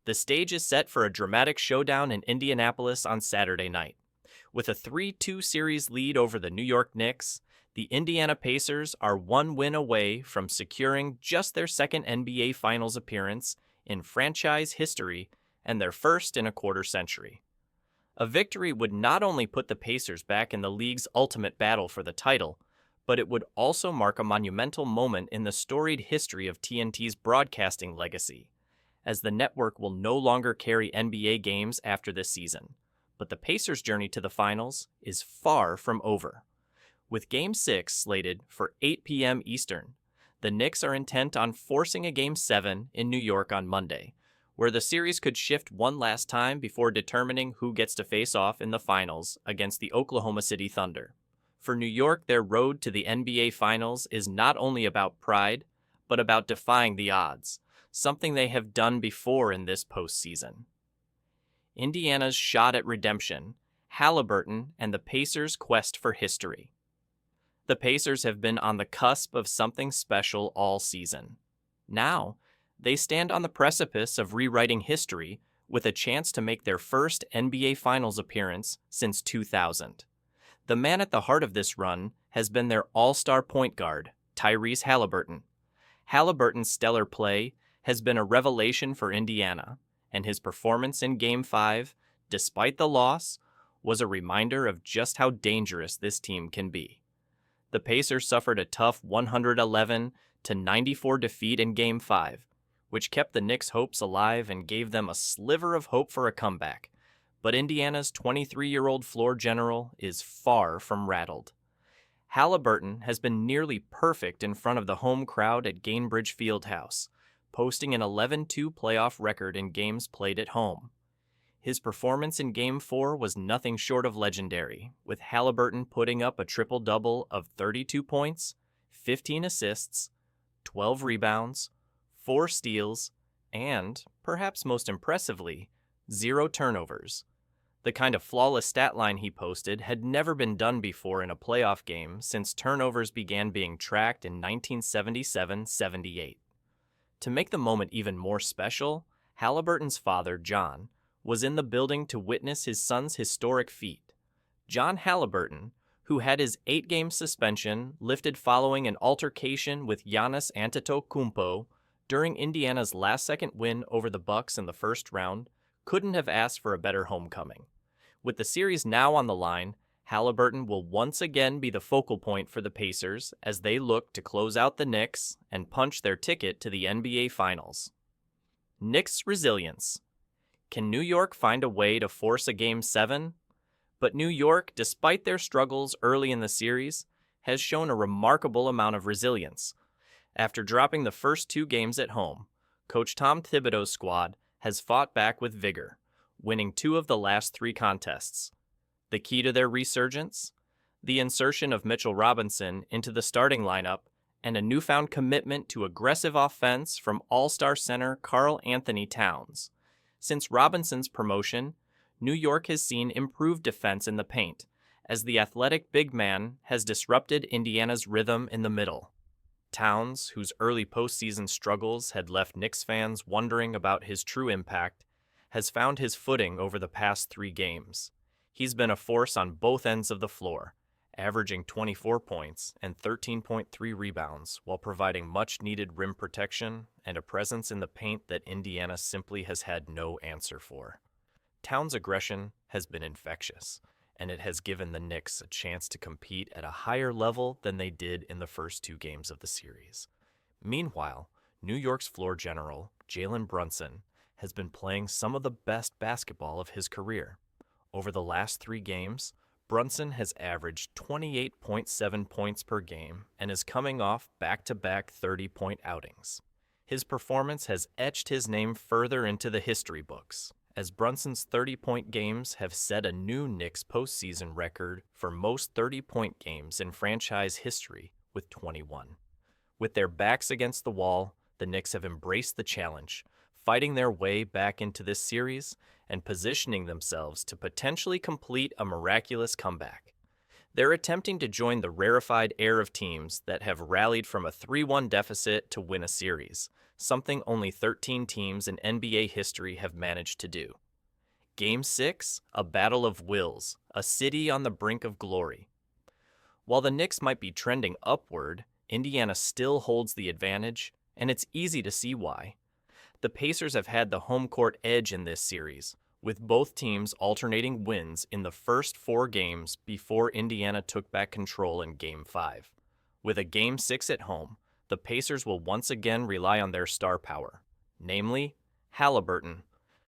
The stage is set for a dramatic showdown in Indianapolis on Saturday night. With a 3-2 series lead over the New York Knicks, the Indiana Pacers are one win away from securing just their second NBA Finals appearance in franchise history and their first in a quarter century. A victory would not only put the Pacers back in the league's ultimate battle for the title, but it would also mark a monumental moment in the storied history of TNT's broadcasting legacy, as the network will no longer carry NBA games after this season. But the Pacers' journey to the finals is far from over. With Game 6 slated for 8 p.m. Eastern, the Knicks are intent on forcing a Game 7 in New York on Monday, where the series could shift one last time before determining who gets to face off in the finals against the Oklahoma City Thunder. For New York, their road to the NBA Finals is not only about pride, but about defying the odds, something they have done before in this postseason. Indiana's shot at redemption, Haliburton, and the Pacers' quest for history. The Pacers have been on the cusp of something special all season. Now, they stand on the precipice of rewriting history with a chance to make their first NBA Finals appearance since 2000. The man at the heart of this run has been their all-star point guard, Tyrese Haliburton. Haliburton's stellar play has been a revelation for Indiana, and his performance in Game 5, despite the loss, was a reminder of just how dangerous this team can be. The Pacers suffered a tough 111-94 defeat in Game 5, which kept the Knicks' hopes alive and gave them a sliver of hope for a comeback. But Indiana's 23-year-old floor general is far from rattled. Haliburton has been nearly perfect in front of the home crowd at Gainbridge Fieldhouse, posting an 11-2 playoff record in games played at home. His performance in Game 4 was nothing short of legendary, with Haliburton putting up a triple-double of 32 points, 15 assists, 12 rebounds, 4 steals, and, perhaps most impressively, 0 turnovers. The kind of flawless stat line he posted had never been done before in a playoff game since turnovers began being tracked in 1977-78. To make the moment even more special, Haliburton's father, John, was in the building to witness his son's historic feat. John Haliburton, who had his 8-game suspension lifted following an altercation with Giannis Antetokounmpo during Indiana's last-second win over the Bucks in the first round, couldn't have asked for a better homecoming. With the series now on the line, Haliburton will once again be the focal point for the Pacers as they look to close out the Knicks and punch their ticket to the NBA Finals. Knicks resilience. Can New York find a way to force a Game 7? But New York, despite their struggles early in the series, has shown a remarkable amount of resilience. After dropping the first 2 games at home, Coach Tom Thibodeau's squad has fought back with vigor, winning 2 of the last 3 contests. The key to their resurgence? The insertion of Mitchell Robinson into the starting lineup and a newfound commitment to aggressive offense from all-star center Karl-Anthony Towns. Since Robinson's promotion, New York has seen improved defense in the paint, as the athletic big man has disrupted Indiana's rhythm in the middle. Towns, whose early postseason struggles had left Knicks fans wondering about his true impact, has found his footing over the past 3 games. He's been a force on both ends of the floor, averaging 24 points and 13.3 rebounds while providing much-needed rim protection and a presence in the paint that Indiana simply has had no answer for. Towns' aggression has been infectious, and it has given the Knicks a chance to compete at a higher level than they did in the first 2 games of the series. Meanwhile, New York's floor general, Jalen Brunson, has been playing some of the best basketball of his career. Over the last 3 games, Brunson has averaged 28.7 points per game and is coming off back-to-back 30-point outings. His performance has etched his name further into the history books, as Brunson's 30-point games have set a new Knicks postseason record for most 30-point games in franchise history with 21. With their backs against the wall, the Knicks have embraced the challenge, fighting their way back into this series and positioning themselves to potentially complete a miraculous comeback. They're attempting to join the rarefied air of teams that have rallied from a 3-1 deficit to win a series, something only 13 teams in NBA history have managed to do. Game 6, a battle of wills, a city on the brink of glory. While the Knicks might be trending upward, Indiana still holds the advantage, and it's easy to see why. The Pacers have had the home court edge in this series, with both teams alternating wins in the first 4 games before Indiana took back control in Game 5. With a Game 6 at home, the Pacers will once again rely on their star power, namely Haliburton,